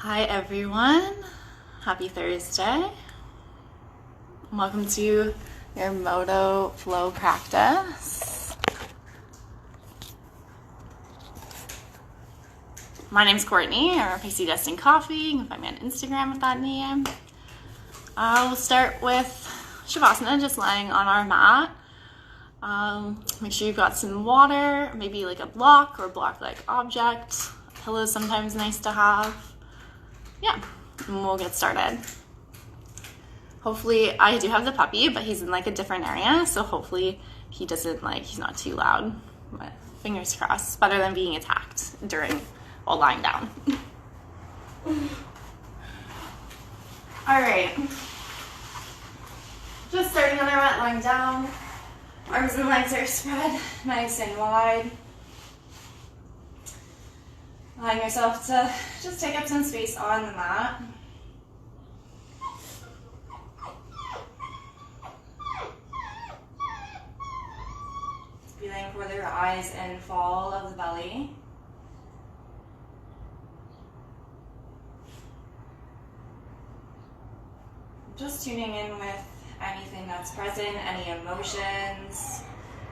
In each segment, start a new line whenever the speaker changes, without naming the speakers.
Hi everyone, happy Thursday. Welcome to your Moto Flow practice. My name's Courtney, or Pacey Destined Coffee. You can find me on Instagram with that name. We'll start with Shavasana, just lying on our mat. Make sure you've got some water, maybe like a block or block-like object. A pillow is sometimes nice to have. Yeah, and we'll get started. Hopefully, I do have the puppy, but he's in like a different area, so hopefully he's not too loud. But fingers crossed, better than being attacked while lying down. All right, just starting on our mat, lying down. Arms and legs are spread nice and wide. Allowing yourself to just take up some space on the mat. Feeling for the rise and fall of the belly. Just tuning in with anything that's present, any emotions.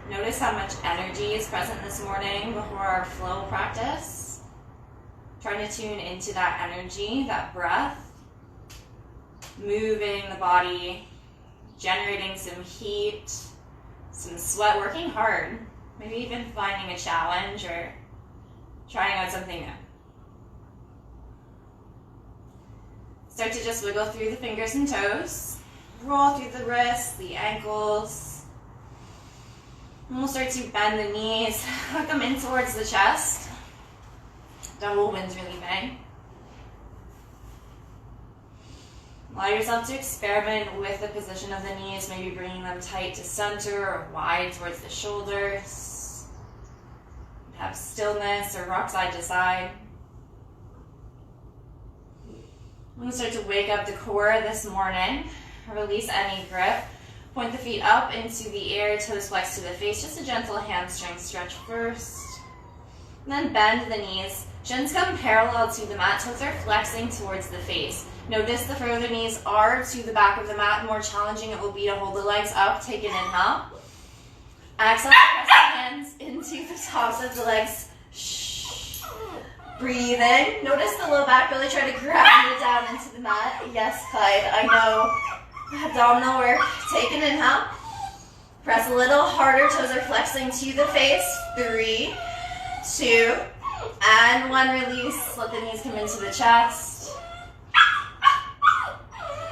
Notice how much energy is present this morning before our flow practice. Trying to tune into that energy, that breath, moving the body, generating some heat, some sweat, working hard, maybe even finding a challenge or trying out something new. Start to just wiggle through the fingers and toes, roll through the wrists, the ankles, and we'll start to bend the knees, hook them in towards the chest. Double winds relieving. Allow yourself to experiment with the position of the knees, maybe bringing them tight to center or wide towards the shoulders. Have stillness or rock side to side. I'm going to start to wake up the core this morning. Release any grip. Point the feet up into the air, toes flex to the face. Just a gentle hamstring stretch first. And then bend the knees. Shins come parallel to the mat, toes are flexing towards the face. Notice the further knees are to the back of the mat, the more challenging it will be to hold the legs up. Take an inhale. Exhale, press the hands into the tops of the legs. Shh. Breathe in. Notice the low back, really try to ground it down into the mat. Yes, Clyde, I know. Abdominal work. Take an inhale. Press a little harder, toes are flexing to the face. 3, 2, and 1, release. Let the knees come into the chest.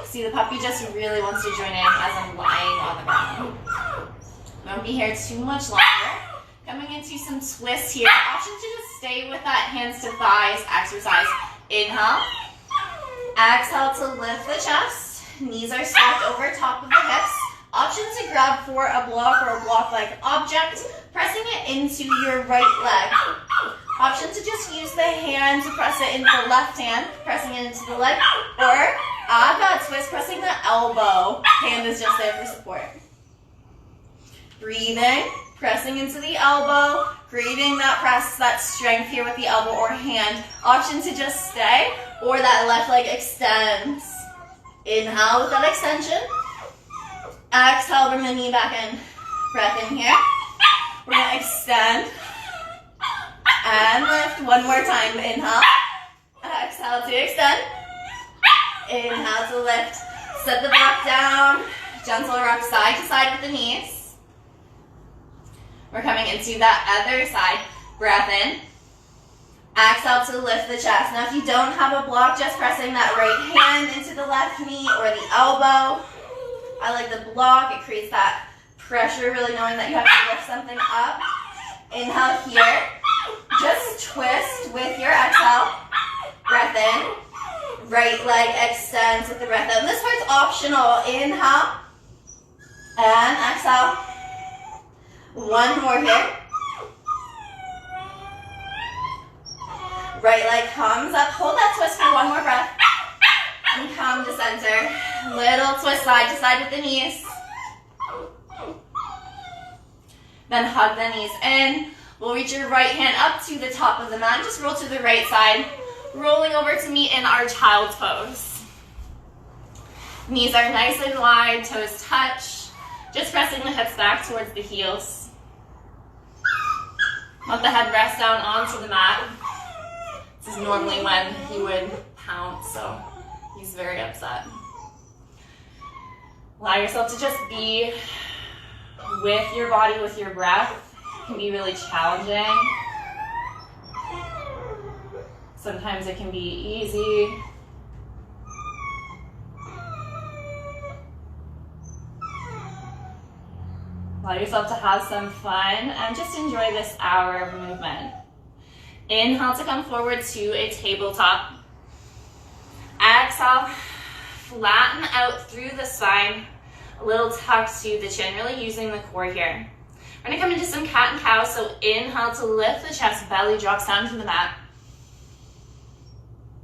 See, the puppy just really wants to join in as I'm lying on the ground. Won't be here too much longer. Coming into some twists here. Option to just stay with that hands to thighs exercise. Inhale. Exhale to lift the chest. Knees are stacked over top of the hips. Option to grab for a block or a block-like object, pressing it into your right leg. Option to just use the hand to press it into the left hand, pressing it into the leg, or add that twist, pressing the elbow. Hand is just there for support. Breathing, pressing into the elbow, creating that press, that strength here with the elbow or hand. Option to just stay, or that left leg extends. Inhale with that extension. Exhale, bring the knee back in. Breath in here. We're going to extend. And lift. One more time. Inhale. Exhale to extend. Inhale to lift. Set the block down. Gentle rock side to side with the knees. We're coming into that other side. Breath in. Exhale to lift the chest. Now if you don't have a block, just pressing that right hand into the left knee or the elbow. I like the block. It creates that pressure, really knowing that you have to lift something up. Inhale here. Just twist with your exhale. Breath in. Right leg extends with the breath out. This part's optional. Inhale. And exhale. One more here. Right leg comes up. Hold that twist for one more breath. And come to center. Little twist side to side with the knees. Then hug the knees in. We'll reach your right hand up to the top of the mat. Just roll to the right side. Rolling over to meet in our child's pose. Knees are nice and wide, toes touch. Just pressing the hips back towards the heels. Let the head rest down onto the mat. This is normally when he would pounce, so he's very upset. Allow yourself to just be with your body, with your breath. It can be really challenging. Sometimes it can be easy. Allow yourself to have some fun and just enjoy this hour of movement. Inhale to come forward to a tabletop. Exhale, flatten out through the spine, a little tuck to the chin, really using the core here. We're gonna come into some cat and cow, so inhale to lift the chest, belly drops down to the mat.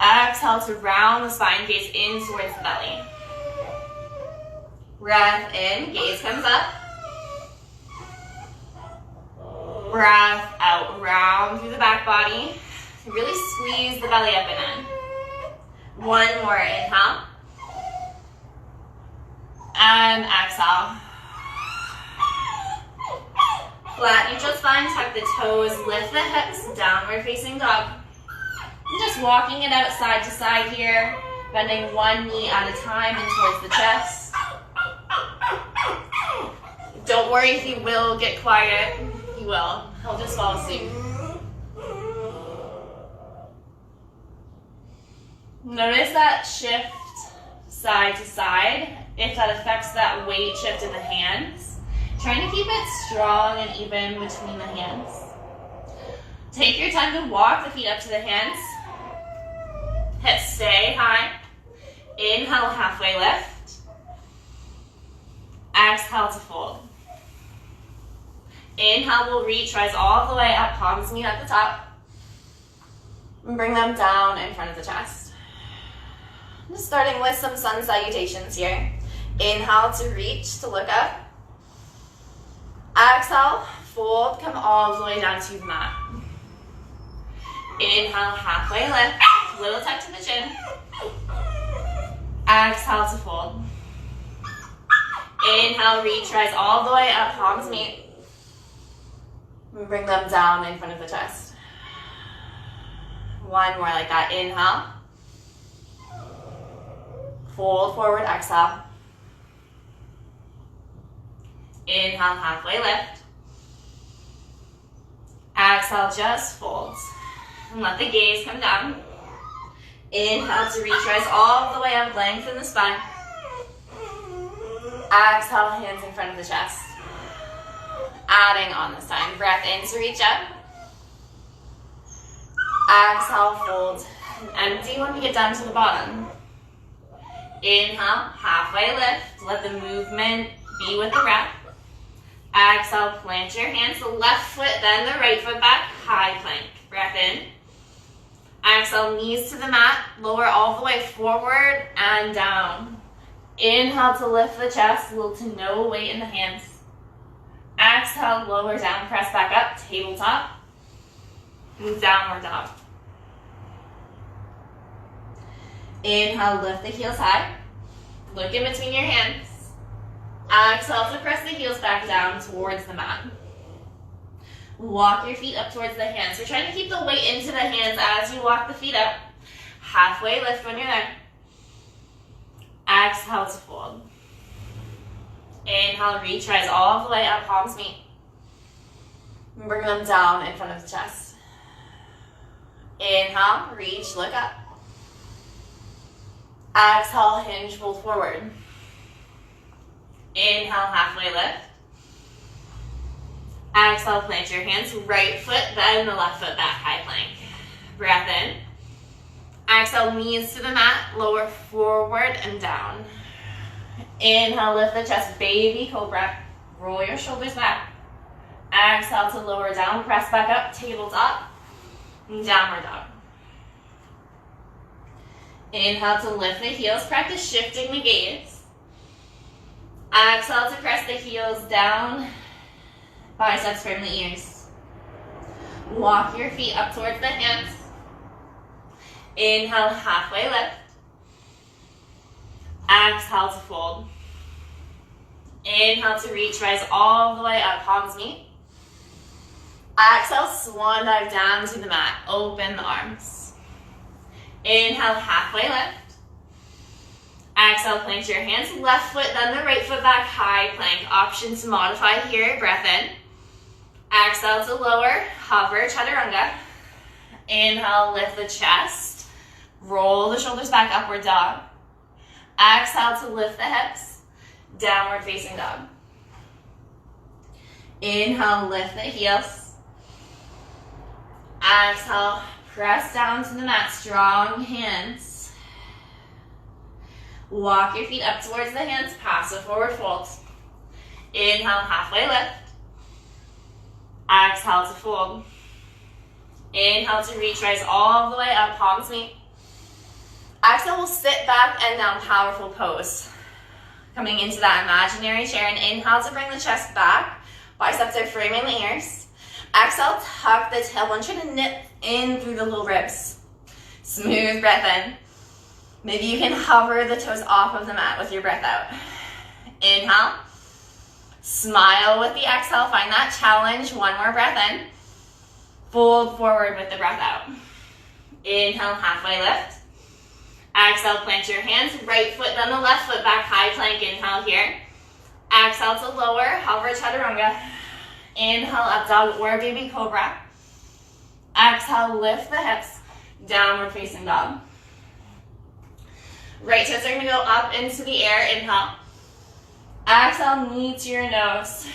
Exhale to round the spine, gaze in towards the belly. Breath in, gaze comes up. Breath out, round through the back body. Really squeeze the belly up and in. One more, inhale. And exhale. Flat neutral spine, tuck the toes, lift the hips, downward facing dog. And just walking it out side to side here, bending one knee at a time in towards the chest. Don't worry, he will get quiet. He will. He'll just fall asleep. Notice that shift side to side, if that affects that weight shift in the hands. Trying to keep it strong and even between the hands. Take your time to walk the feet up to the hands. Hips stay high. Inhale, halfway lift. Exhale to fold. Inhale, we'll reach, rise all the way up, palms meet at the top. And bring them down in front of the chest. Just starting with some sun salutations here. Inhale to reach, to look up. Exhale, fold, come all the way down to the mat. Inhale, halfway lift, little tuck to the chin. Exhale to fold. Inhale, reach, rise all the way up, palms meet. And bring them down in front of the chest. One more like that. Inhale. Fold forward, exhale. Inhale, halfway lift. Exhale, just fold. And let the gaze come down. Inhale to reach, rise all the way up, lengthen the spine. Exhale, hands in front of the chest. Adding on this time. Breath in to reach up. Exhale, fold. And empty when we get down to the bottom. Inhale, halfway lift. Let the movement be with the breath. Exhale, plant your hands, the left foot, then the right foot back, high plank. Breath in. Exhale, knees to the mat, lower all the way forward and down. Inhale to lift the chest, little to no weight in the hands. Exhale, lower down, press back up, tabletop. And downward dog. Inhale, lift the heels high. Look in between your hands. Exhale to press the heels back down towards the mat. Walk your feet up towards the hands. We're trying to keep the weight into the hands as you walk the feet up. Halfway lift when you're there. Exhale to fold. Inhale, reach, rise all the way up, palms meet. And bring them down in front of the chest. Inhale, reach, look up. Exhale, hinge, fold forward. Inhale, halfway lift. Exhale, plant your hands, right foot, then the left foot back, high plank. Breath in. Exhale, knees to the mat, lower forward and down. Inhale, lift the chest, baby cobra. Roll your shoulders back. Exhale to lower down, press back up, tabletop, and downward dog. Inhale to lift the heels, practice shifting the gaze. Exhale to press the heels down, biceps firmly ears. Walk your feet up towards the hands. Inhale, halfway lift. Exhale to fold. Inhale to reach, rise all the way up, palms meet. Exhale, swan dive down to the mat. Open the arms. Inhale, halfway lift. Exhale, plank your hands, left foot, then the right foot back, high plank. Option to modify here, breath in. Exhale to lower, hover, chaturanga. Inhale, lift the chest. Roll the shoulders back, upward dog. Exhale to lift the hips, downward facing dog. Inhale, lift the heels. Exhale, press down to the mat, strong hands. Walk your feet up towards the hands, passive forward fold. Inhale, halfway lift. Exhale to fold. Inhale to reach, rise all the way up, palms meet. Exhale, we'll sit back and down, powerful pose. Coming into that imaginary chair, and inhale to bring the chest back. Biceps are framing the ears. Exhale, tuck the tailbone, try to knit in through the little ribs. Smooth breath in. Maybe you can hover the toes off of the mat with your breath out. Inhale. Smile with the exhale, find that challenge. One more breath in. Fold forward with the breath out. Inhale, halfway lift. Exhale, plant your hands, right foot, then the left foot back, high plank. Inhale here. Exhale to lower, hover chaturanga. Inhale, up dog or baby cobra. Exhale, lift the hips, downward facing dog. Right toes are going to go up into the air. Inhale. Exhale, knee to your nose.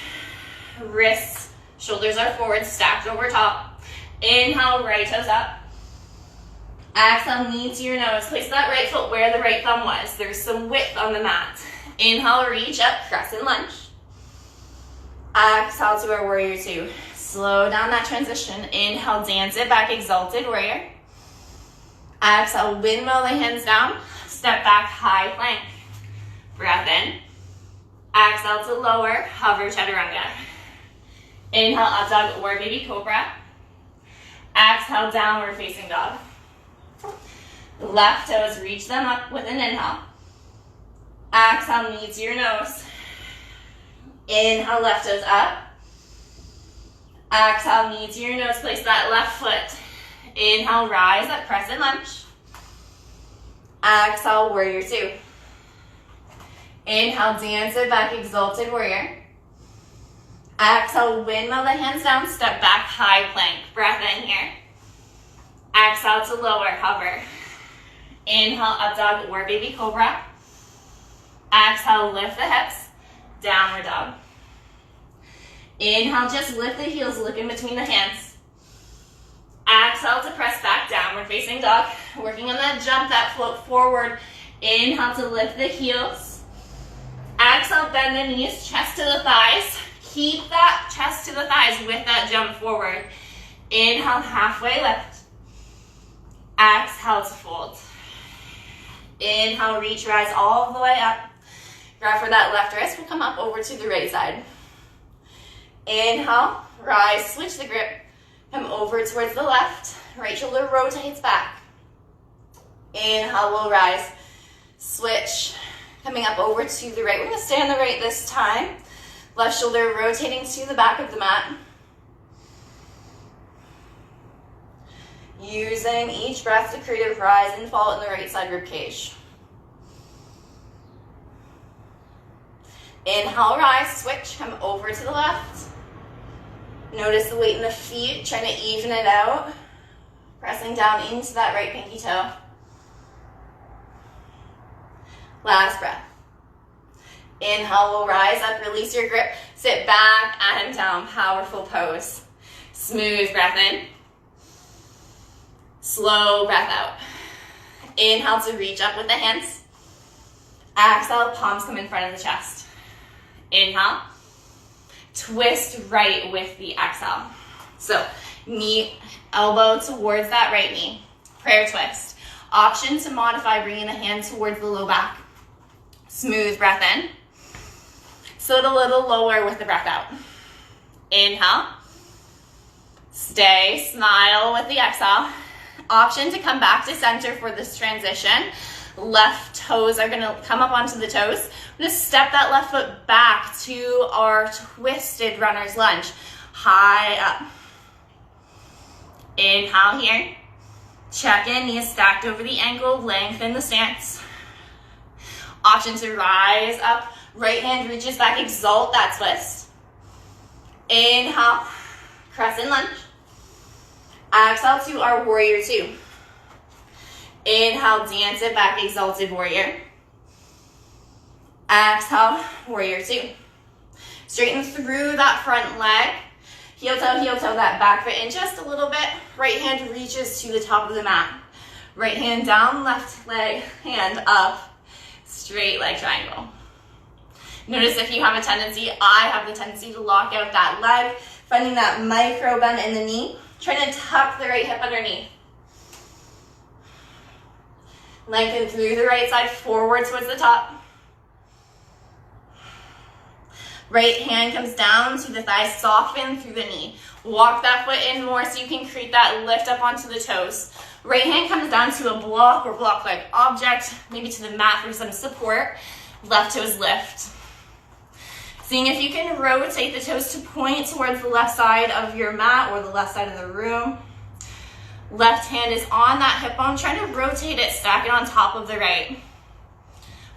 Wrists, shoulders are forward, stacked over top. Inhale, right toes up. Exhale, knee to your nose. Place that right foot where the right thumb was. There's some width on the mat. Inhale, reach up, crescent lunge. Exhale to our warrior two. Slow down that transition. Inhale, dance it back, exalted warrior. Exhale, windmill the hands down. Step back, high plank. Breath in. Exhale to lower, hover chaturanga. Inhale, up dog or baby cobra. Exhale, downward facing dog. Left toes, reach them up with an inhale. Exhale, knee to your nose. Inhale, left toes up. Exhale, knee to your nose. Place that left foot. Inhale, rise up, crescent lunge. Exhale, warrior two. Inhale, dance it back, exalted warrior. Exhale, windmill the hands down, step back, high plank. Breath in here. Exhale to lower, hover. Inhale, up dog or baby cobra. Exhale, lift the hips, downward dog. Inhale, just lift the heels, look in between the hands. Exhale to press back, downward facing dog. Working on that jump, that float forward. Inhale to lift the heels. Exhale, bend the knees, chest to the thighs. Keep that chest to the thighs with that jump forward. Inhale, halfway lift. Exhale to fold. Inhale, reach, rise all the way up. Grab for that left wrist. We'll come up over to the right side. Inhale, rise, switch the grip. Come over towards the left. Right shoulder rotates back. Inhale, we'll rise. Switch. Coming up over to the right. We're going to stay on the right this time. Left shoulder rotating to the back of the mat. Using each breath to create a rise and fall in the right side rib cage. Inhale, rise, switch, come over to the left. Notice the weight in the feet, trying to even it out. Pressing down into that right pinky toe. Last breath. Inhale, we'll rise up, release your grip, sit back and down, powerful pose. Smooth breath in. Slow breath out. Inhale to reach up with the hands. Exhale, palms come in front of the chest. Inhale. Twist right with the exhale. So, knee, elbow towards that right knee. Prayer twist. Option to modify, bringing the hand towards the low back. Smooth breath in. Sit a little lower with the breath out. Inhale. Stay, smile with the exhale. Option to come back to center for this transition. Left toes are gonna come up onto the toes. I'm gonna step that left foot back to our twisted runner's lunge. High up. Inhale here. Check in, knees stacked over the ankle, lengthen the stance. Option to rise up. Right hand reaches back, exalt that twist. Inhale, crescent lunge. Exhale to our warrior two. Inhale, dance it back, exalted warrior. Exhale, warrior two. Straighten through that front leg. Heel toe that back foot in just a little bit. Right hand reaches to the top of the mat. Right hand down, left leg, hand up. Straight leg triangle. Notice if you have a tendency, I have the tendency to lock out that leg, finding that micro bend in the knee. Trying to tuck the right hip underneath. Lengthen through the right side, forward towards the top. Right hand comes down to the thigh, soften through the knee. Walk that foot in more so you can create that lift up onto the toes. Right hand comes down to a block or block-like object, maybe to the mat for some support. Left toes lift. Seeing if you can rotate the toes to point towards the left side of your mat or the left side of the room. Left hand is on that hip bone, trying to rotate it, stack it on top of the right.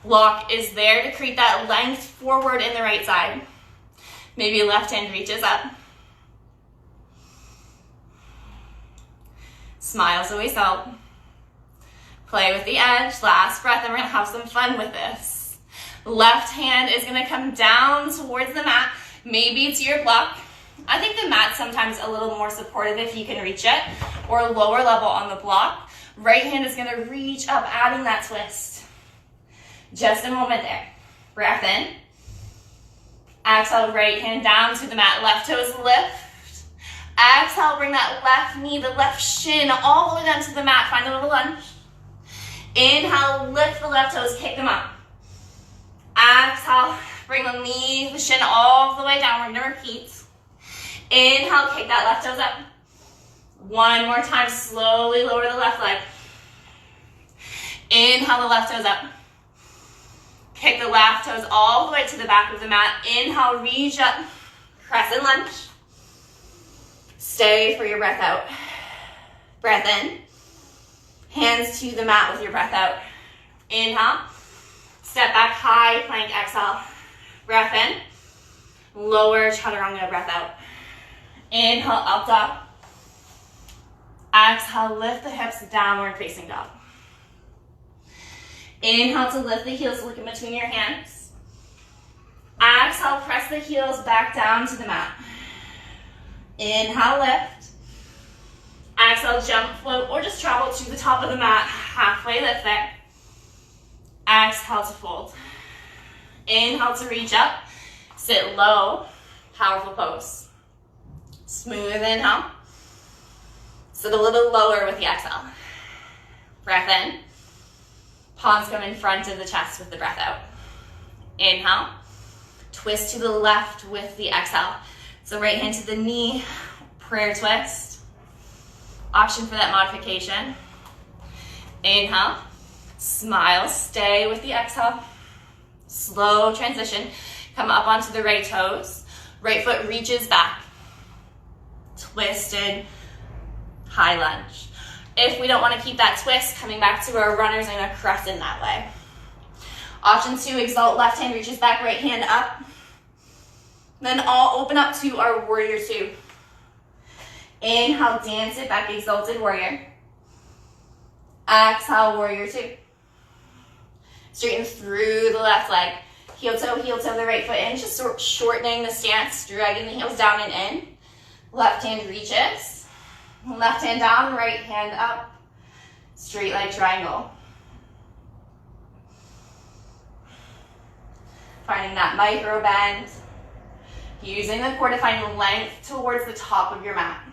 Block is there to create that length forward in the right side. Maybe left hand reaches up. Smiles always help. Play with the edge. Last breath, and we're gonna have some fun with this. Left hand is gonna come down towards the mat, maybe to your block. I think the mat's sometimes a little more supportive if you can reach it, or a lower level on the block. Right hand is gonna reach up, adding that twist. Just a moment there. Breath in. Exhale, right hand down to the mat. Left toes lift. Exhale, bring that left knee, the left shin all the way down to the mat. Find a little lunge. Inhale, lift the left toes, kick them up. Exhale, bring the knee, the shin all the way down. We're gonna repeat. Inhale, kick that left toes up. One more time, slowly lower the left leg. Inhale, the left toes up. Kick the left toes all the way to the back of the mat. Inhale, reach up, crescent lunge. Stay for your breath out. Breath in. Hands to the mat with your breath out. Inhale. Step back, high plank, exhale. Breath in. Lower chaturanga, breath out. Inhale, up dog. Exhale, lift the hips, downward facing dog. Inhale to lift the heels, look in between your hands. Exhale, press the heels back down to the mat. Inhale, lift. Exhale, jump, float, or just travel to the top of the mat, halfway lift there. Exhale to fold. Inhale to reach up, sit low, powerful pose. Smooth inhale. Sit a little lower with the exhale. Breath in. Palms come in front of the chest with the breath out. Inhale. Twist to the left with the exhale. So right hand to the knee, prayer twist. Option for that modification. Inhale. Smile, stay with the exhale. Slow transition. Come up onto the right toes. Right foot reaches back. Twisted, high lunge. If we don't want to keep that twist, coming back to our runners, I'm going to crescent that way. Option 2, exalt, left hand reaches back, right hand up. Then all open up to our warrior 2. Inhale, dance it back, exalted warrior. Exhale, warrior 2. Straighten through the left leg. Heel toe the right foot in, just sort of shortening the stance, dragging the heels down and in. Left hand reaches. Left hand down, right hand up. Straight leg triangle. Finding that micro bend. Using the core to find length towards the top of your mat.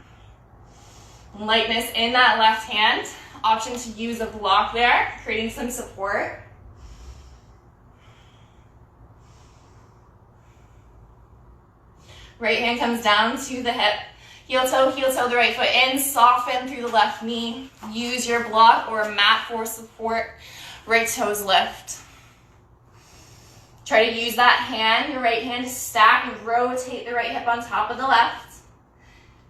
Lightness in that left hand. Option to use a block there, creating some support. Right hand comes down to the hip. Heel toe, the right foot in, soften through the left knee. Use your block or a mat for support. Right toes lift. Try to use that hand, your right hand, to stack and rotate the right hip on top of the left.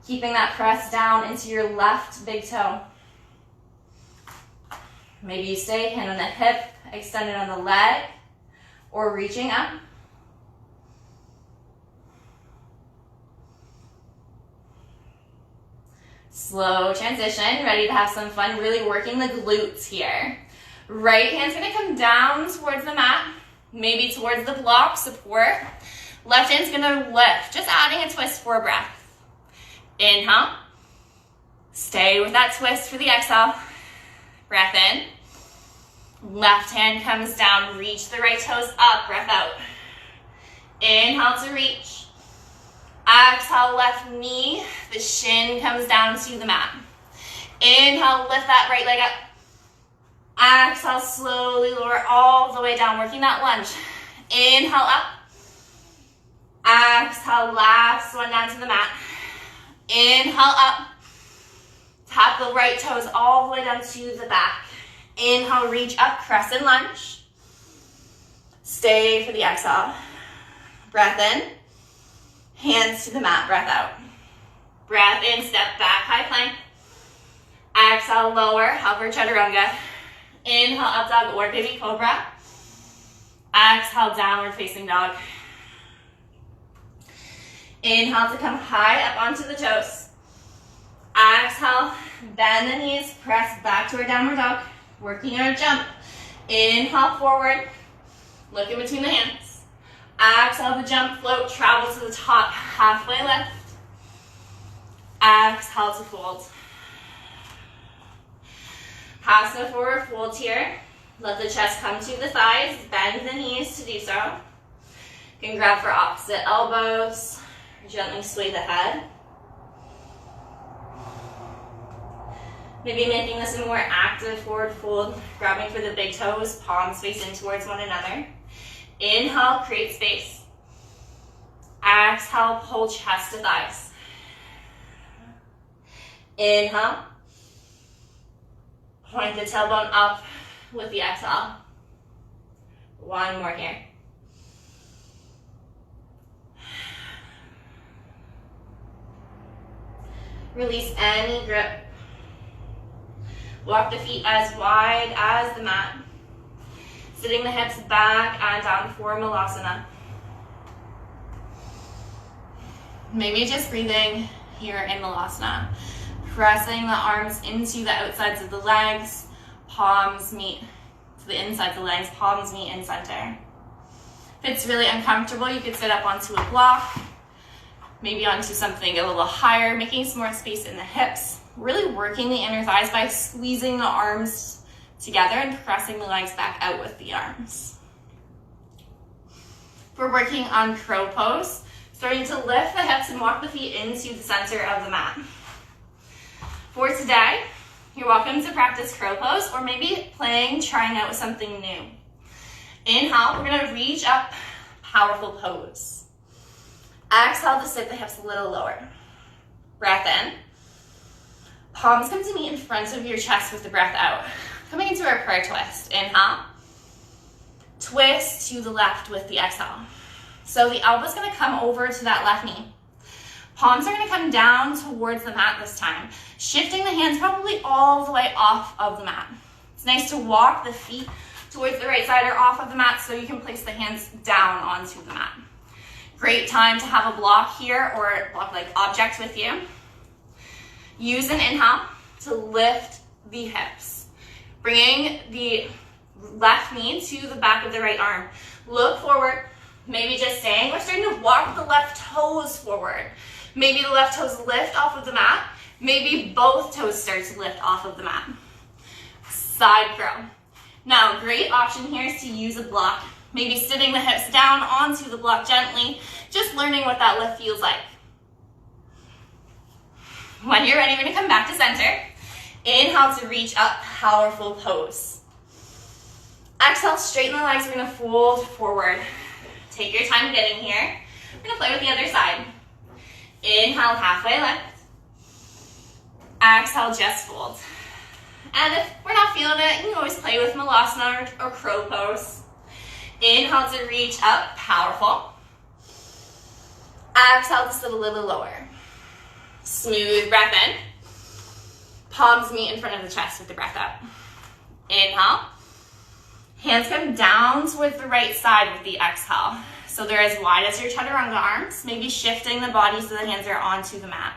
Keeping that press down into your left big toe. Maybe you stay, hand on the hip, extended on the leg, or reaching up. Slow transition, ready to have some fun, really working the glutes here. Right hand's gonna come down towards the mat, maybe towards the block, support. Left hand's gonna lift, just adding a twist for a breath. Inhale. Stay with that twist for the exhale. Breath in. Left hand comes down, reach the right toes up, breath out. Inhale to reach. Exhale, left knee, the shin comes down to the mat. Inhale, lift that right leg up. Exhale, slowly lower all the way down, working that lunge. Inhale up. Exhale, last one down to the mat. Inhale up. Tap the right toes all the way down to the back. Inhale, reach up, crescent lunge. Stay for the exhale. Breath in. Hands to the mat, breath out. Breath in, step back, high plank. Exhale, lower, helper chaturanga. Inhale, up dog or baby cobra. Exhale, downward facing dog. Inhale to come high up onto the toes. Exhale, bend the knees, press back to our downward dog. Working our jump. Inhale, forward. Look in between the hands. Exhale to jump, float, travel to the top, halfway lift. Exhale to fold. Hasana forward fold here. Let the chest come to the thighs, bend the knees to do so. You can grab for opposite elbows, gently sway the head. Maybe making this a more active forward fold, grabbing for the big toes, palms facing towards one another. Inhale, create space. Exhale, pull chest to thighs. Inhale. Point the tailbone up with the exhale. One more here. Release any grip. Walk the feet as wide as the mat. Sitting the hips back and down for Malasana. Maybe just breathing here in Malasana. Pressing the arms into the outsides of the legs. Palms meet to the insides of the legs. Palms meet in center. If it's really uncomfortable, you could sit up onto a block. Maybe onto something a little higher, making some more space in the hips. Really working the inner thighs by squeezing the arms together and pressing the legs back out with the arms. We're working on crow pose, starting to lift the hips and walk the feet into the center of the mat. For today, you're welcome to practice crow pose or maybe trying out with something new. Inhale, we're gonna reach up, powerful pose. Exhale to sit the hips a little lower. Breath in. Palms come to meet in front of your chest with the breath out. Coming into our prayer twist. Inhale. Twist to the left with the exhale. So the elbow's gonna come over to that left knee. Palms are gonna come down towards the mat this time. Shifting the hands probably all the way off of the mat. It's nice to walk the feet towards the right side or off of the mat so you can place the hands down onto the mat. Great time to have a block here or a block-like object with you. Use an inhale to lift the hips. Bringing the left knee to the back of the right arm. Look forward, maybe just staying. We're starting to walk the left toes forward. Maybe the left toes lift off of the mat. Maybe both toes start to lift off of the mat. Side crow. Now, great option here is to use a block. Maybe sitting the hips down onto the block gently, just learning what that lift feels like. When you're ready, we're gonna come back to center. Inhale to reach up, powerful pose. Exhale, straighten the legs, we're gonna fold forward. Take your time getting here. We're gonna play with the other side. Inhale, halfway lift. Exhale, just fold. And if we're not feeling it, you can always play with Malasana or crow pose. Inhale to reach up, powerful. Exhale to sit a little lower. Smooth breath in. Palms meet in front of the chest with the breath out. Inhale. Hands come down towards the right side with the exhale. So they're as wide as your chaturanga arms, maybe shifting the body so the hands are onto the mat.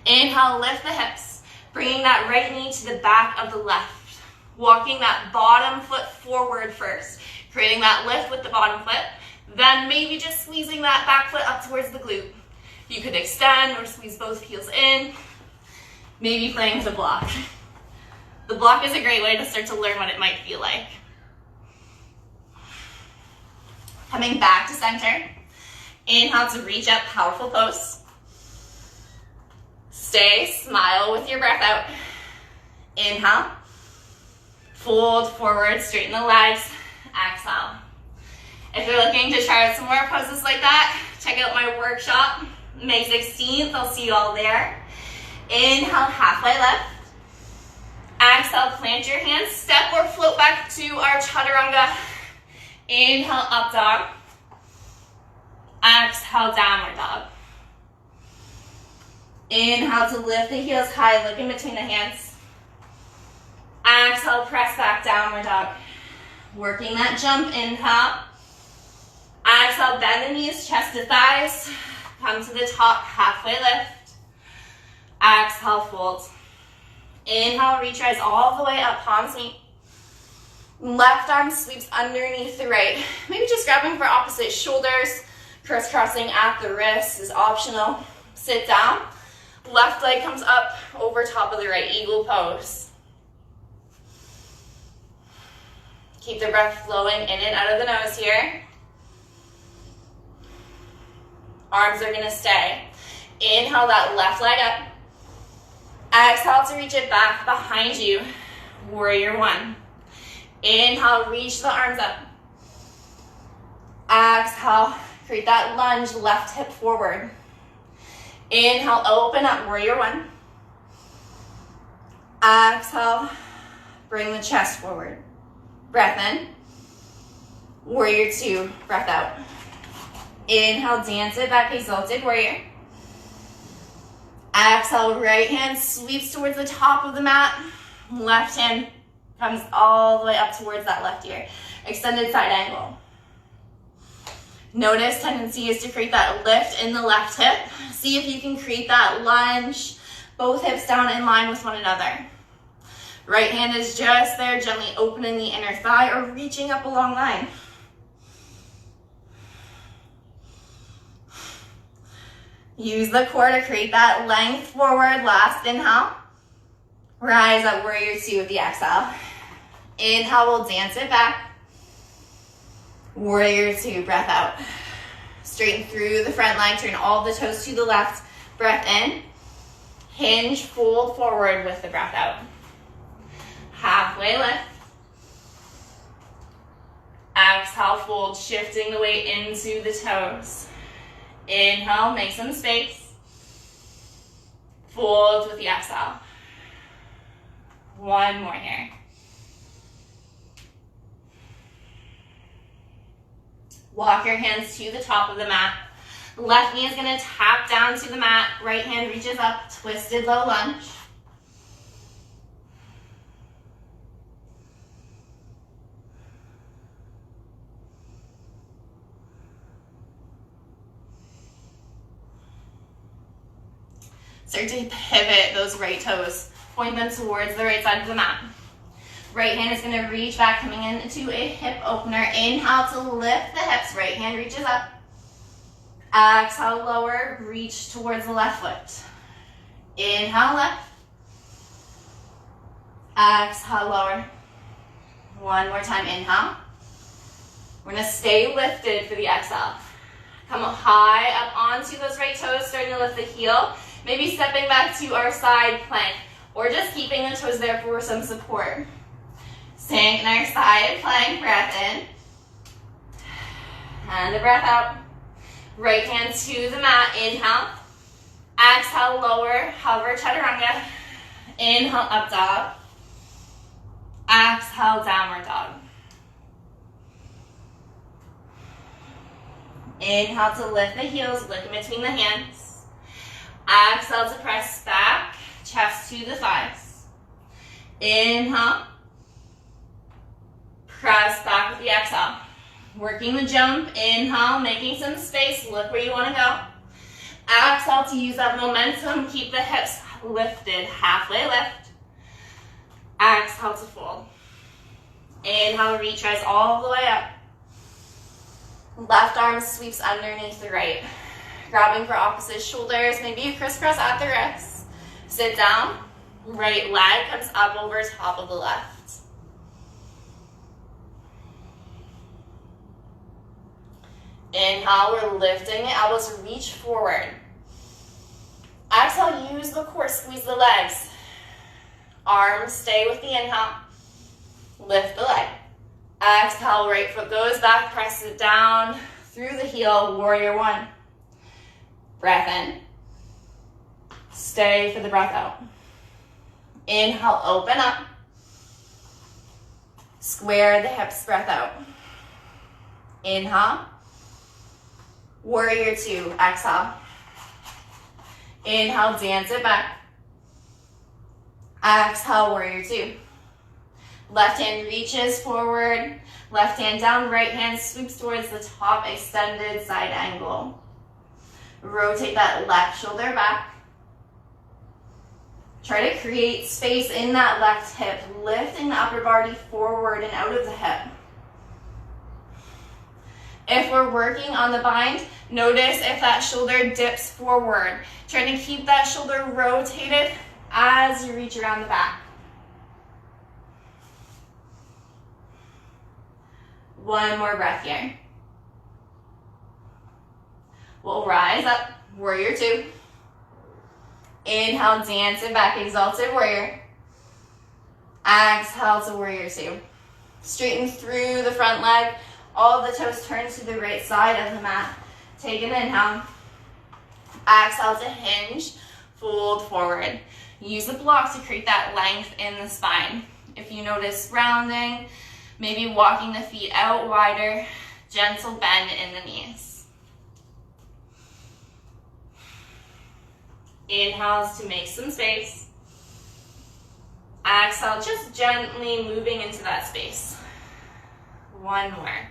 Inhale, lift the hips, bringing that right knee to the back of the left. Walking that bottom foot forward first, creating that lift with the bottom foot, then maybe just squeezing that back foot up towards the glute. You could extend or squeeze both heels in, maybe playing with a block. The block is a great way to start to learn what it might feel like. Coming back to center. Inhale to reach up, powerful pose. Stay, smile with your breath out. Inhale. Fold forward, straighten the legs. Exhale. If you're looking to try out some more poses like that, check out my workshop, May 16th. I'll see you all there. Inhale, halfway lift. Exhale, plant your hands, step or float back to our chaturanga. Inhale, up dog. Exhale, downward dog. Inhale to lift the heels high, look in between the hands. Exhale, press back, downward dog. Working that jump, inhale. Exhale, bend the knees, chest to thighs. Come to the top, halfway lift. Exhale, fold. Inhale, reach, rise all the way up, palms meet. Left arm sweeps underneath the right. Maybe just grabbing for opposite shoulders. Crisscrossing at the wrists is optional. Sit down. Left leg comes up over top of the right, eagle pose. Keep the breath flowing in and out of the nose here. Arms are gonna stay. Inhale that left leg up. Exhale to reach it back behind you. Warrior one. Inhale, reach the arms up. Exhale, create that lunge, left hip forward. Inhale, open up, warrior one. Exhale, bring the chest forward. Breath in. Warrior two, breath out. Inhale, dance it back, exalted warrior. Exhale, right hand sweeps towards the top of the mat. Left hand comes all the way up towards that left ear. Extended side angle. Notice tendency is to create that lift in the left hip. See if you can create that lunge, both hips down in line with one another. Right hand is just there, gently opening the inner thigh or reaching up a long line. Use the core to create that length forward. Last inhale. Rise up, warrior two with the exhale. Inhale, we'll dance it back. Warrior two, breath out. Straighten through the front leg, turn all the toes to the left. Breath in. Hinge, fold forward with the breath out. Halfway lift. Exhale, fold, shifting the weight into the toes. Inhale, make some space. Fold with the exhale. One more here. Walk your hands to the top of the mat. Left knee is going to tap down to the mat. Right hand reaches up, twisted low lunge. Start to pivot those right toes. Point them towards the right side of the mat. Right hand is going to reach back, coming into a hip opener. Inhale to lift the hips. Right hand reaches up. Exhale, lower. Reach towards the left foot. Inhale, left. Exhale, lower. One more time. Inhale. We're going to stay lifted for the exhale. Come up high up onto those right toes, starting to lift the heel. Maybe stepping back to our side plank, or just keeping the toes there for some support. Staying in our side plank, breath in. And the breath out. Right hand to the mat, inhale. Exhale, lower, hover, chaturanga. Inhale, up dog. Exhale, downward dog. Inhale to lift the heels, look in between the hands. Exhale to press back, chest to the thighs. Inhale. Press back with the exhale. Working the jump, inhale, making some space, look where you want to go. Exhale to use that momentum, keep the hips lifted, halfway lift. Exhale to fold. Inhale, reach, rise all the way up. Left arm sweeps underneath the right. Grabbing for opposite shoulders, maybe you crisscross at the wrists. Sit down, right leg comes up over top of the left. Inhale, we're lifting the elbows, reach forward. Exhale, use the core, squeeze the legs. Arms stay with the inhale. Lift the leg. Exhale, right foot goes back, press it down through the heel, warrior one. Breath in. Stay for the breath out. Inhale, open up. Square the hips, breath out. Inhale. Warrior two, exhale. Inhale, dance it back. Exhale, warrior two. Left hand reaches forward. Left hand down, right hand sweeps towards the top, extended side angle. Rotate that left shoulder back. Try to create space in that left hip, lifting the upper body forward and out of the hip. If we're working on the bind, notice if that shoulder dips forward. Trying to keep that shoulder rotated as you reach around the back. One more breath here. We'll rise up, warrior two. Inhale, dance it back, exalted warrior. Exhale to warrior two. Straighten through the front leg. All the toes turn to the right side of the mat. Take an inhale. Exhale to hinge, fold forward. Use the block to create that length in the spine. If you notice rounding, maybe walking the feet out wider, gentle bend in the knees. Inhales to make some space. Exhale, just gently moving into that space. One more.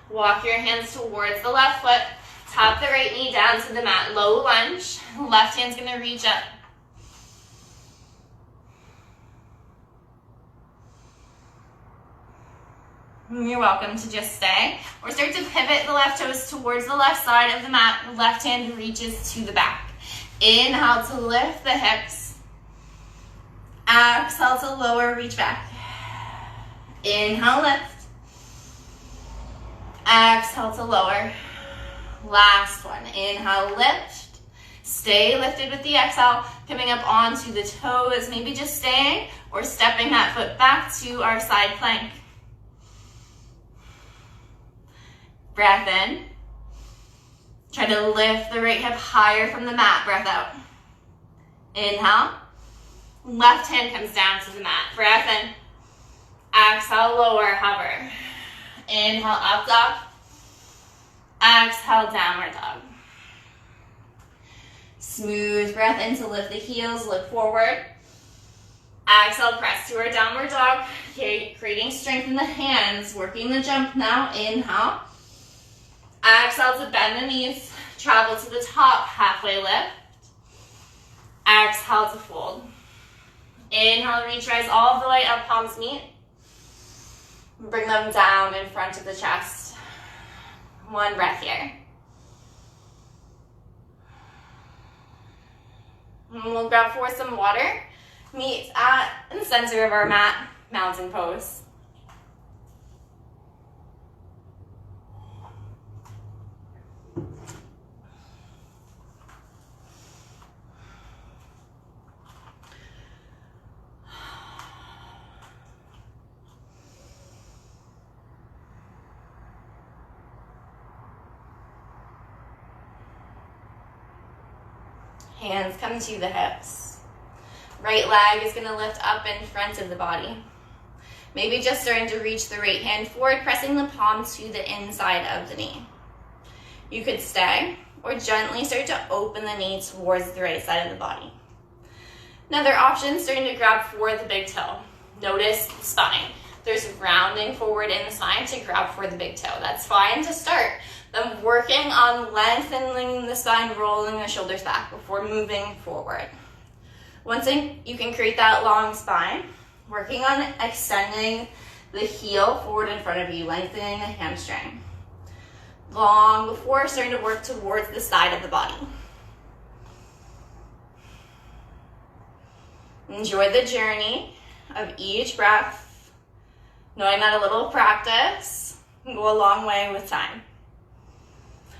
Walk your hands towards the left foot. Tap the right knee down to the mat. Low lunge. Left hand's going to reach up. You're welcome to just stay. Or start to pivot the left toes towards the left side of the mat. Left hand reaches to the back. Inhale to lift the hips. Exhale to lower, reach back. Inhale, lift. Exhale to lower. Last one. Inhale, lift. Stay lifted with the exhale. Coming up onto the toes. Maybe just staying or stepping that foot back to our side plank. Breath in. Try to lift the right hip higher from the mat. Breath out. Inhale. Left hand comes down to the mat. Breath in. Exhale, lower, hover. Inhale, up dog. Exhale, downward dog. Smooth breath in to lift the heels, look forward. Exhale, press to our downward dog. Creating strength in the hands, working the jump now. Inhale. Exhale to bend the knees, travel to the top, halfway lift. Exhale to fold. Inhale, reach, rise all the way up, palms meet. Bring them down in front of the chest. One breath here. And we'll grab for some water. Meet in the center of our mat, mountain pose. Hands come to the hips. Right leg is going to lift up in front of the body. Maybe just starting to reach the right hand forward, pressing the palm to the inside of the knee. You could stay or gently start to open the knee towards the right side of the body. Another option, starting to grab for the big toe. Notice the spine. There's rounding forward in the spine to grab for the big toe. That's fine to start. Then working on lengthening the spine, rolling the shoulders back before moving forward. Once you can create that long spine, working on extending the heel forward in front of you, lengthening the hamstring. Long before starting to work towards the side of the body. Enjoy the journey of each breath, knowing that a little practice can go a long way with time.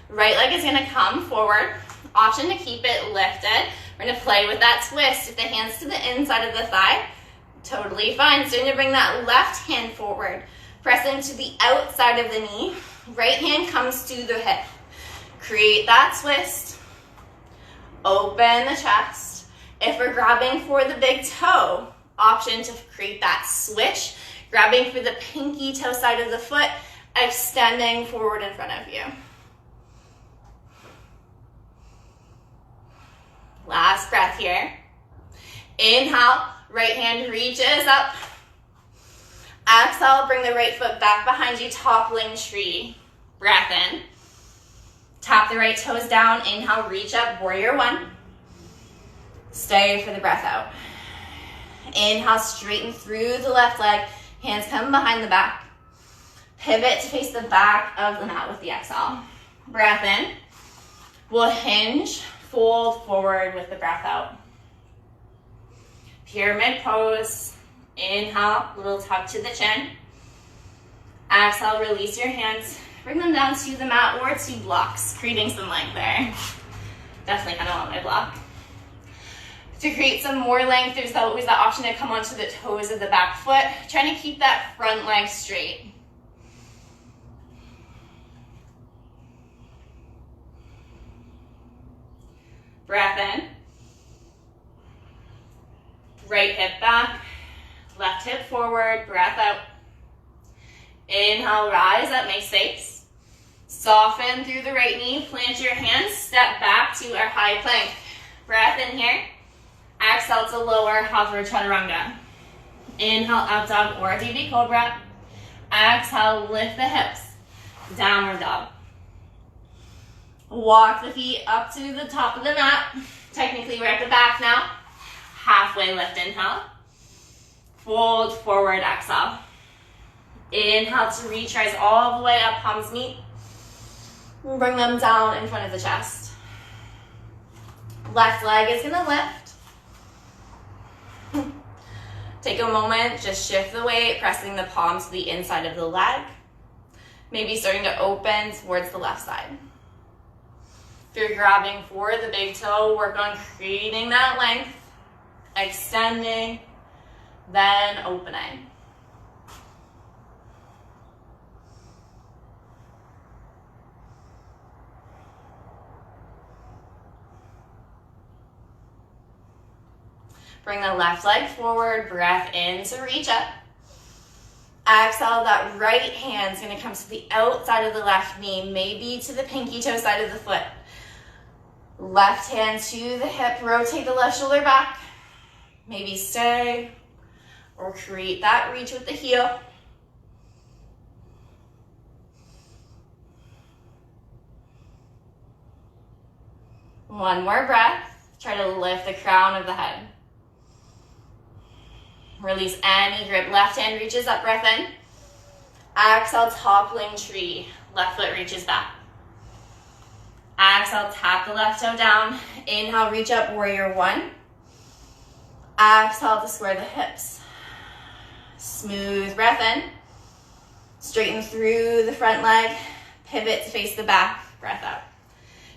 Right leg is going to come forward. Option to keep it lifted. We're going to play with that twist. If the hand's to the inside of the thigh, totally fine. So you're going to bring that left hand forward, pressing to the outside of the knee. Right hand comes to the hip. Create that twist. Open the chest. If we're grabbing for the big toe, option to create that switch. Grabbing for the pinky toe side of the foot, extending forward in front of you. Last breath here. Inhale, right hand reaches up. Exhale, bring the right foot back behind you, toppling tree. Breath in. Tap the right toes down. Inhale, reach up, warrior one. Stay for the breath out. Inhale, straighten through the left leg. Hands come behind the back. Pivot to face the back of the mat with the exhale. Breath in. We'll hinge, fold forward with the breath out. Pyramid pose. Inhale, little tuck to the chin. Exhale, release your hands. Bring them down to the mat or to blocks, creating some length there. Definitely kind of want my block. To create some more length, there's always that option to come onto the toes of the back foot, trying to keep that front leg straight. Breath in. Right hip back, left hip forward, breath out. Inhale, rise up, make space. Soften through the right knee, plant your hands, step back to our high plank. Breath in here. Exhale to lower, hover, chaturanga. Inhale, up dog or DB cobra. Exhale, lift the hips. Downward dog. Walk the feet up to the top of the mat. Technically, we're at the back now. Halfway lift, inhale. Fold forward, exhale. Inhale to reach, rise all the way up, palms meet. Bring them down in front of the chest. Left leg is gonna lift. Take a moment, just shift the weight, pressing the palm to the inside of the leg. Maybe starting to open towards the left side. If you're grabbing for the big toe, work on creating that length, extending, then opening. Bring the left leg forward, breath in to reach up. Exhale, that right hand's gonna come to the outside of the left knee, maybe to the pinky toe side of the foot. Left hand to the hip, rotate the left shoulder back. Maybe stay or create that reach with the heel. One more breath. Try to lift the crown of the head. Release any grip. Left hand reaches up, breath in. Exhale, toppling tree. Left foot reaches back. Exhale, tap the left toe down. Inhale, reach up, warrior one. Exhale to square the hips. Smooth breath in. Straighten through the front leg. Pivot to face the back. Breath out.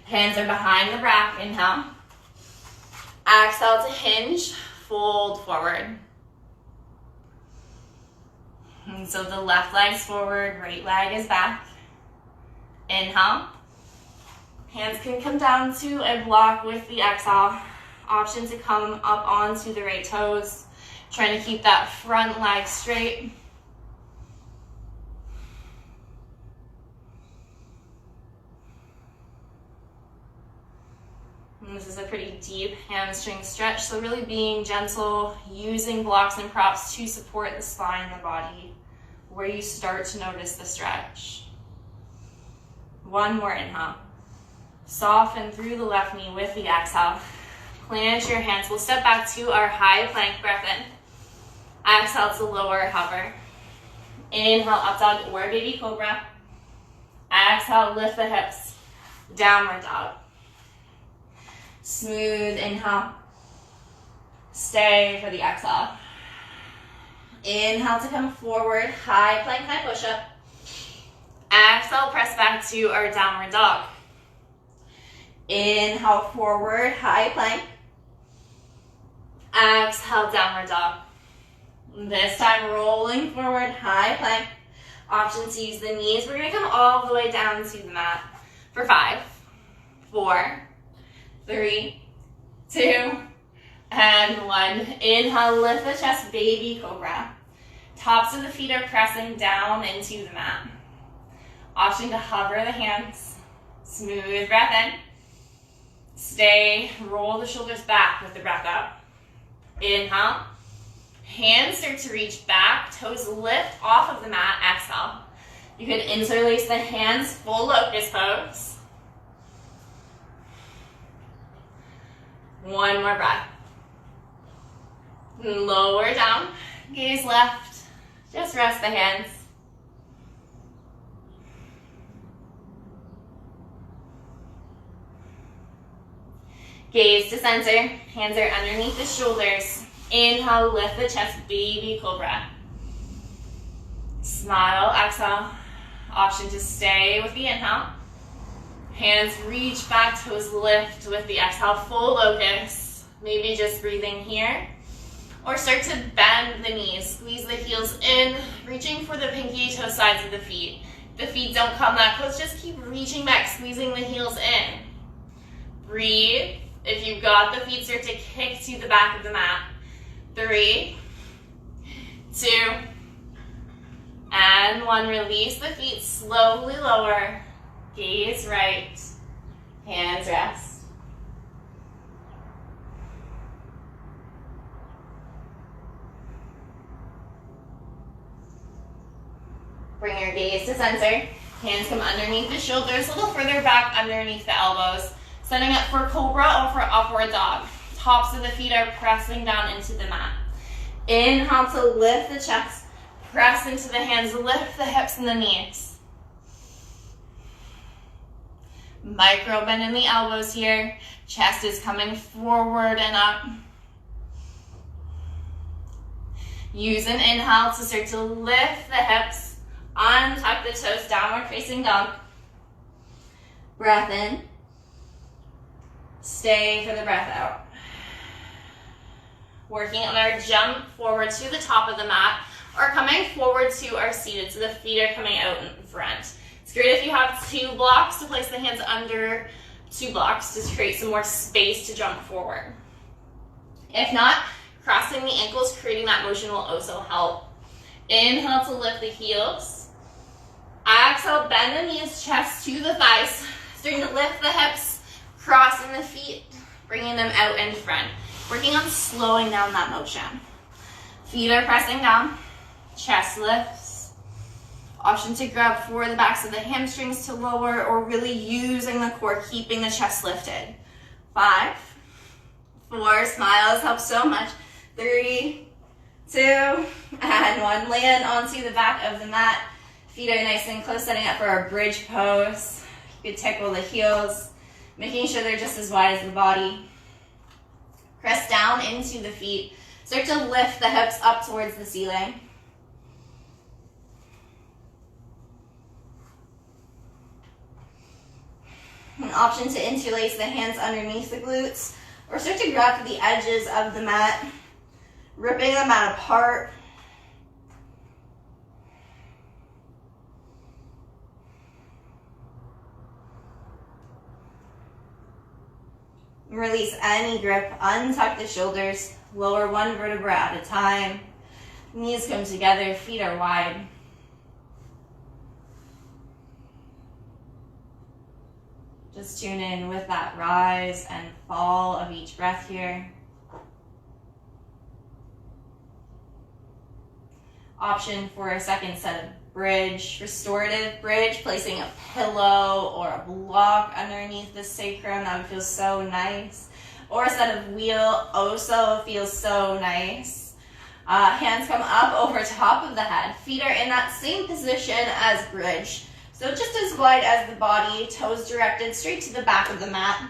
Hands are behind the back. Inhale. Exhale to hinge. Fold forward. And so the left leg's forward, right leg is back. Inhale. Hands can come down to a block with the exhale. Option to come up onto the right toes, trying to keep that front leg straight. And this is a pretty deep hamstring stretch, so really being gentle, using blocks and props to support the spine and the body, where you start to notice the stretch. One more inhale. Soften through the left knee with the exhale. Plant your hands. We'll step back to our high plank. Breath in. Exhale to lower hover. Inhale, up dog or baby cobra. Exhale, lift the hips. Downward dog. Smooth inhale. Stay for the exhale. Inhale to come forward. High plank, high push-up. Exhale, press back to our downward dog. Inhale, forward, high plank. Exhale, downward dog. This time, rolling forward, high plank. Option to use the knees. We're going to come all the way down to the mat for 5, 4, 3, 2, and 1. Inhale, lift the chest, baby cobra. Tops of the feet are pressing down into the mat. Option to hover the hands. Smooth breath in. Stay, roll the shoulders back with the breath out. Inhale. Hands start to reach back, toes lift off of the mat, exhale. You could interlace the hands, full locust pose. One more breath. Lower down, gaze left, just rest the hands. Gaze to center, hands are underneath the shoulders. Inhale, lift the chest, baby cobra. Smile, exhale. Option to stay with the inhale. Hands reach back, toes lift with the exhale, full locust. Maybe just breathing here. Or start to bend the knees, squeeze the heels in, reaching for the pinky toe sides of the feet. The feet don't come that close, just keep reaching back, squeezing the heels in. Breathe. If you've got the feet, start to kick to the back of the mat. 3, 2, and 1. Release the feet, slowly lower. Gaze right, hands rest. Bring your gaze to center. Hands come underneath the shoulders, a little further back underneath the elbows. Setting up for cobra or for upward dog. Tops of the feet are pressing down into the mat. Inhale to lift the chest. Press into the hands, lift the hips and the knees. Micro bend in the elbows here. Chest is coming forward and up. Use an inhale to start to lift the hips. Untuck the toes, downward facing dog. Breath in. Stay for the breath out. Working on our jump forward to the top of the mat or coming forward to our seated, so the feet are coming out in front. It's great if you have 2 blocks to place the hands under 2 blocks to create some more space to jump forward. If not, crossing the ankles, creating that motion will also help. Inhale to lift the heels. Exhale, bend the knees, chest to the thighs. Starting to lift the hips, crossing the feet, bringing them out in front. Working on slowing down that motion. Feet are pressing down, chest lifts. Option to grab for the backs of the hamstrings to lower or really using the core, keeping the chest lifted. 5, 4, smiles help so much. 3, 2, and 1. Land onto the back of the mat. Feet are nice and close, setting up for our bridge pose. You could tickle the heels, making sure they're just as wide as the body. Press down into the feet. Start to lift the hips up towards the ceiling. An option to interlace the hands underneath the glutes or start to grab to the edges of the mat, ripping the mat apart. Release any grip, untuck the shoulders, lower one vertebra at a time. Knees come together, feet are wide. Just tune in with that rise and fall of each breath here. Option for a second set of bridge, restorative bridge, placing a pillow or a block underneath the sacrum. That would feel so nice. Or a set of wheel also feels so nice. Hands come up over top of the head. Feet are in that same position as bridge. So just as wide as the body, toes directed straight to the back of the mat.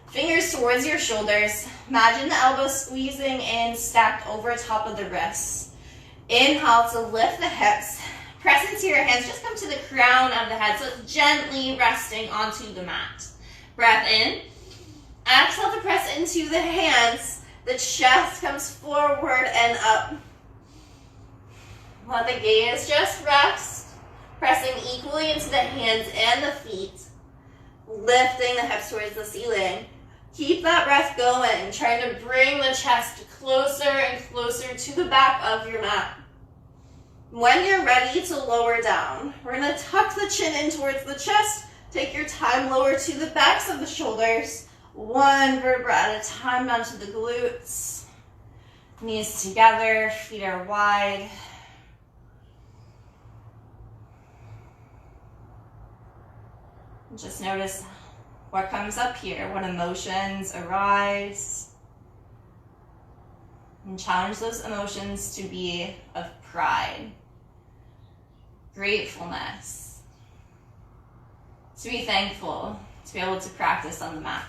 Fingers towards your shoulders. Imagine the elbows squeezing in, stacked over top of the wrists. Inhale to lift the hips. Press into your hands. Just come to the crown of the head, so it's gently resting onto the mat. Breath in. Exhale to press into the hands. The chest comes forward and up. Let the gaze just rest. Pressing equally into the hands and the feet. Lifting the hips towards the ceiling. Keep that breath going. Trying to bring the chest closer and closer to the back of your mat. When you're ready to lower down, we're going to tuck the chin in towards the chest. Take your time, lower to the backs of the shoulders. One vertebra at a time down to the glutes. Knees together, feet are wide. Just notice what comes up here, what emotions arise. And challenge those emotions to be of pride, gratefulness, to be thankful, to be able to practice on the mat.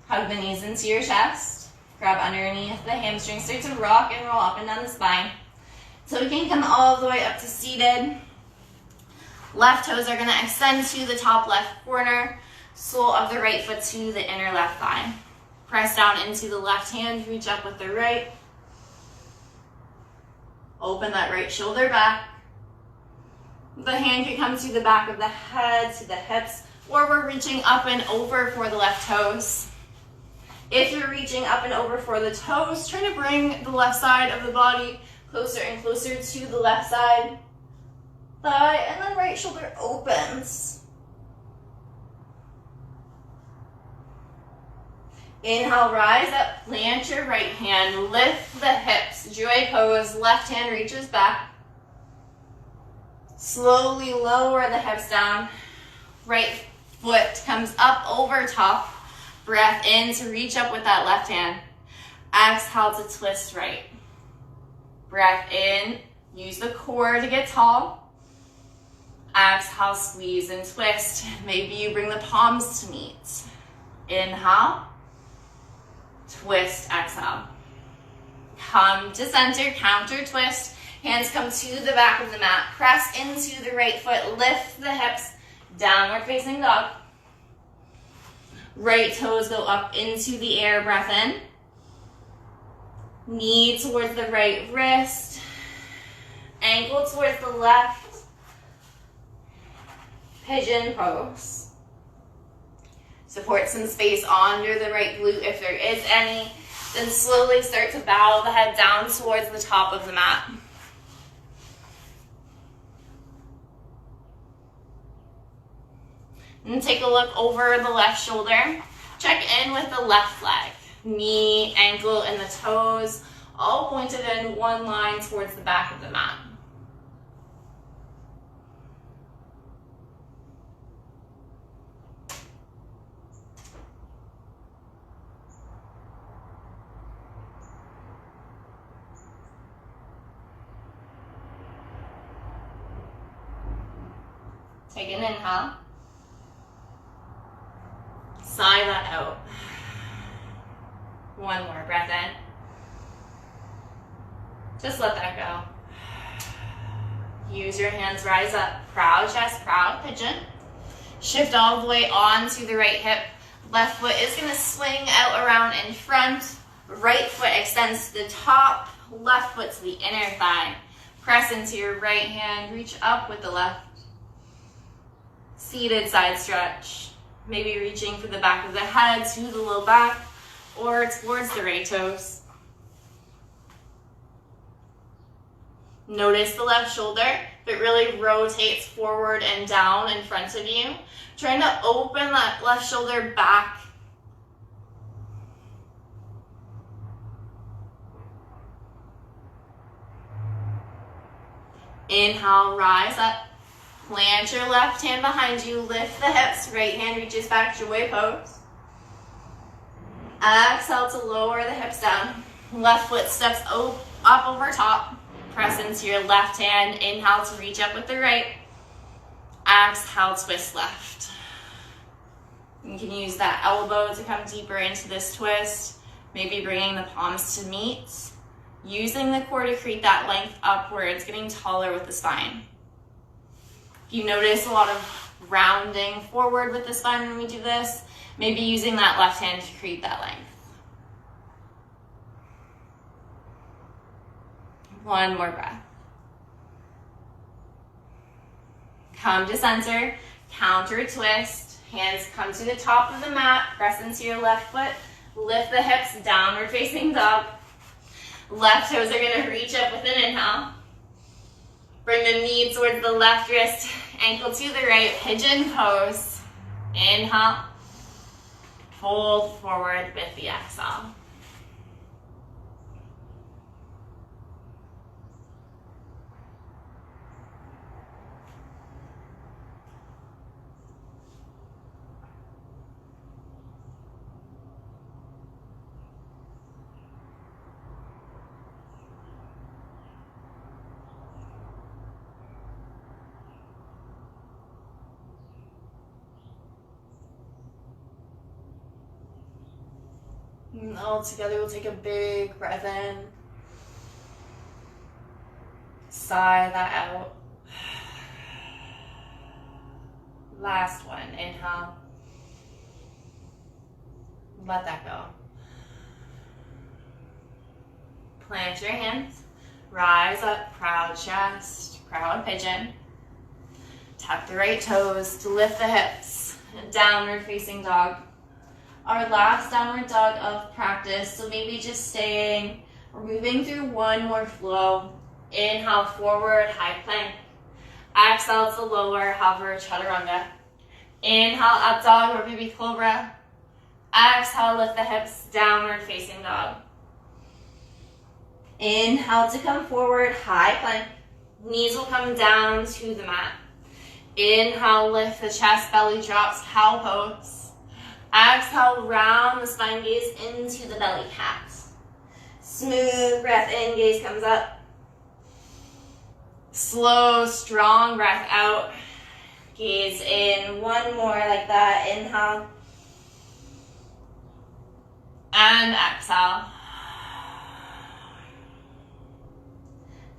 Hug the knees into your chest. Grab underneath the hamstrings. Start to rock and roll up and down the spine. So we can come all the way up to seated. Left toes are going to extend to the top left corner. Sole of the right foot to the inner left thigh. Press down into the left hand. Reach up with the right. Open that right shoulder back. The hand can come to the back of the head, to the hips, or we're reaching up and over for the left toes. If you're reaching up and over for the toes, try to bring the left side of the body closer and closer to the left side thigh, and then right shoulder opens. Inhale, rise up, plant your right hand, lift the hips, joy pose, left hand reaches back. Slowly lower the hips down. Right foot comes up over top. Breath in to reach up with that left hand. Exhale to twist right. Breath in, use the core to get tall. Exhale, squeeze and twist. Maybe you bring the palms to meet. Inhale, twist, exhale. Come to center, counter twist. Hands come to the back of the mat. Press into the right foot, lift the hips, downward facing dog. Right toes go up into the air, breath in. Knee towards the right wrist. Ankle towards the left. Pigeon pose. Support some space under the right glute if there is any. Then slowly start to bow the head down towards the top of the mat. And take a look over the left shoulder. Check in with the left leg. Knee, ankle, and the toes all pointed in one line towards the back of the mat. Take an inhale. Sigh that out. One more breath in. Just let that go. Use your hands, rise up. Proud chest, proud pigeon. Shift all the way on to the right hip. Left foot is going to swing out around in front. Right foot extends to the top. Left foot to the inner thigh. Press into your right hand. Reach up with the left. Seated side stretch. Maybe reaching for the back of the head to the low back or towards the right toes. Notice the left shoulder. If it really rotates forward and down in front of you, trying to open that left shoulder back. Inhale, rise up. Plant your left hand behind you. Lift the hips. Right hand reaches back, joy pose. Exhale to lower the hips down. Left foot steps up over top. Press into your left hand. Inhale to reach up with the right. Exhale, twist left. You can use that elbow to come deeper into this twist. Maybe bringing the palms to meet. Using the core to create that length upwards, getting taller with the spine. If you notice a lot of rounding forward with the spine when we do this, maybe using that left hand to create that length. One more breath. Come to center, counter twist. Hands come to the top of the mat, press into your left foot, lift the hips, downward facing dog. Left toes are gonna reach up with an inhale. Bring the knee towards the left wrist, ankle to the right, pigeon pose. Inhale, fold forward with the exhale. And all together, we'll take a big breath in. Sigh that out. Last one, inhale. Let that go. Plant your hands. Rise up, proud chest, proud pigeon. Tuck the right toes to lift the hips. Downward facing dog. Our last downward dog of practice, so maybe just staying or moving through one more flow. Inhale, forward, high plank. Exhale to lower, hover, chaturanga. Inhale, up dog or baby cobra. Exhale, lift the hips, downward facing dog. Inhale to come forward, high plank. Knees will come down to the mat. Inhale, lift the chest, belly drops, cow pose. Exhale, round the spine, gaze into the belly cat. Smooth breath in, gaze comes up. Slow, strong breath out. Gaze in, one more like that. Inhale. And exhale.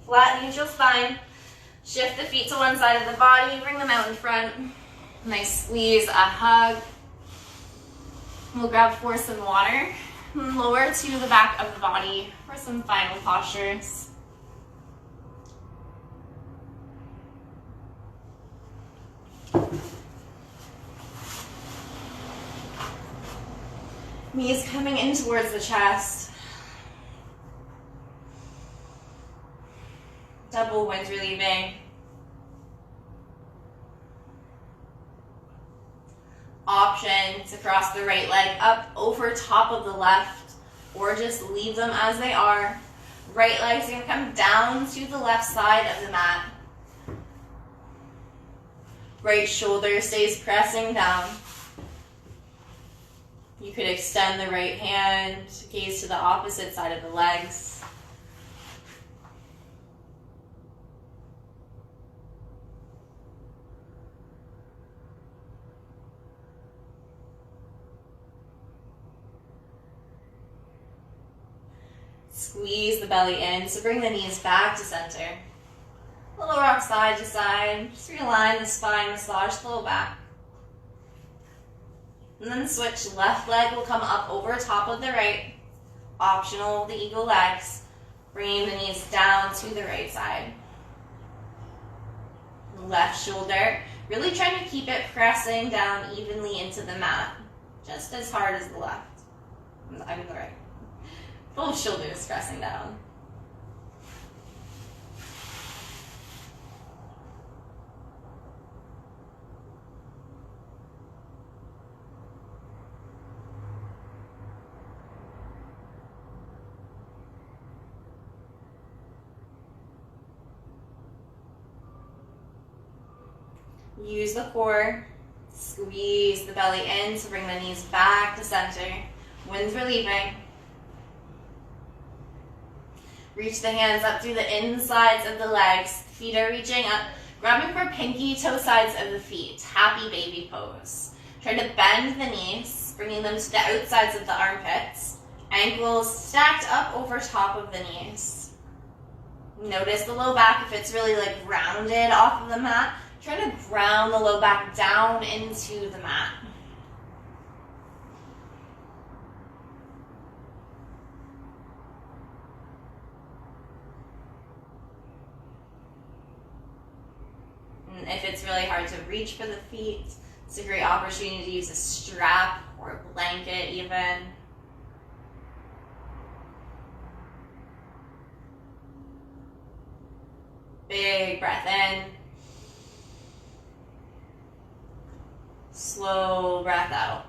Flat, neutral spine. Shift the feet to one side of the body, bring them out in front. Nice squeeze, a hug. We'll grab for some water. Lower to the back of the body for some final postures. Knees coming in towards the chest. Double wind relieving. Option to cross the right leg up over top of the left, or just leave them as they are. Right leg's gonna come down to the left side of the mat. Right shoulder stays pressing down. You could extend the right hand, gaze to the opposite side of the legs. Squeeze the belly in, so bring the knees back to center. Little rock side to side. Just realign the spine, massage the low back. And then switch, left leg will come up over top of the right. Optional, the eagle legs. Bringing the knees down to the right side. Left shoulder Really trying to keep it pressing down evenly into the mat, just as hard as the left. I mean the right. Both shoulders pressing down. Use the core, squeeze the belly in to bring the knees back to center. Winds relieving. Reach the hands up through the insides of the legs. Feet are reaching up. Grabbing for pinky toe sides of the feet. Happy baby pose. Try to bend the knees, bringing them to the outsides of the armpits. Ankles stacked up over top of the knees. Notice the low back if it's really like rounded off of the mat. Try to ground the low back down into the mat. And if it's really hard to reach for the feet, it's a great opportunity to use a strap or a blanket even. Big breath in. Slow breath out.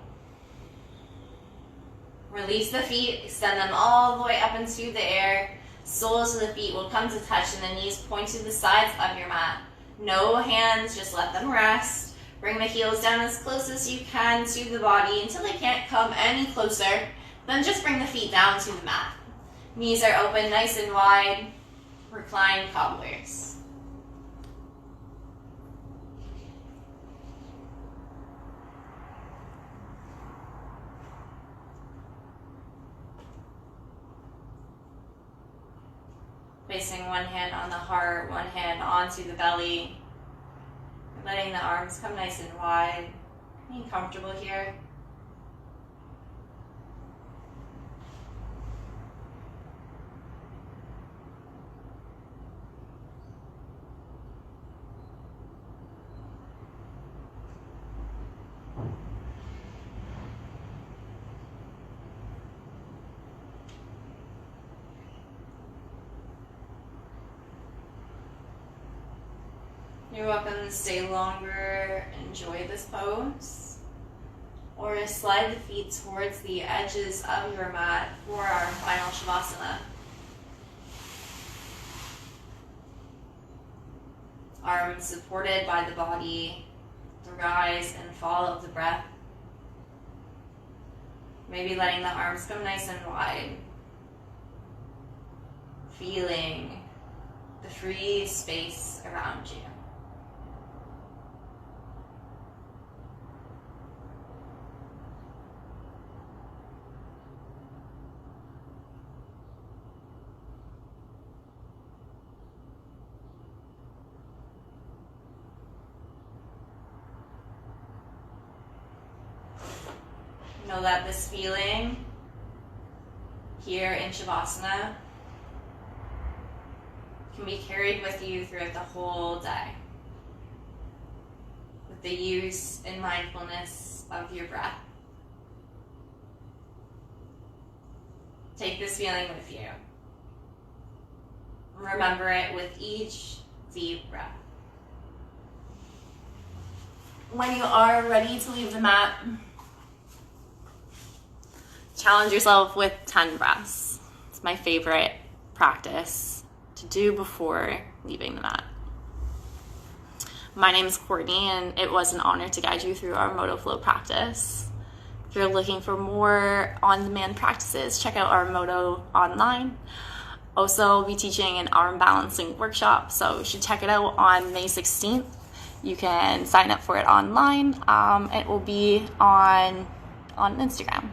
Release the feet, extend them all the way up into the air. Soles of the feet will come to touch and the knees point to the sides of your mat. No hands, just let them rest. Bring the heels down as close as you can to the body until they can't come any closer. Then just bring the feet down to the mat. Knees are open nice and wide. Recline cobblers. Placing one hand on the heart, one hand onto the belly. Letting the arms come nice and wide. Being comfortable here. You're welcome to stay longer, enjoy this pose, or slide the feet towards the edges of your mat for our final Shavasana. Arms supported by the body, the rise and fall of the breath. Maybe letting the arms come nice and wide. Feeling the free space around you. Know that this feeling here in Shavasana can be carried with you throughout the whole day with the use and mindfulness of your breath. Take this feeling with you. Remember it with each deep breath. When you are ready to leave the mat, challenge yourself with 10 breaths. It's my favorite practice to do before leaving the mat. My name is Courtney, and it was an honor to guide you through our Moto Flow practice. If you're looking for more on-demand practices, check out our Moto online. Also, I'll be teaching an arm balancing workshop, so you should check it out on May 16th. You can sign up for it online. It will be on Instagram.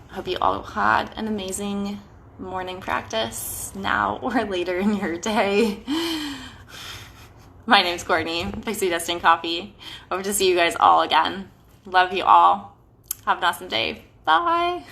Hope you all had an amazing morning practice now or later in your day. My name's Courtney, Pixie Dust and Coffee. Hope to see you guys all again. Love you all. Have an awesome day. Bye.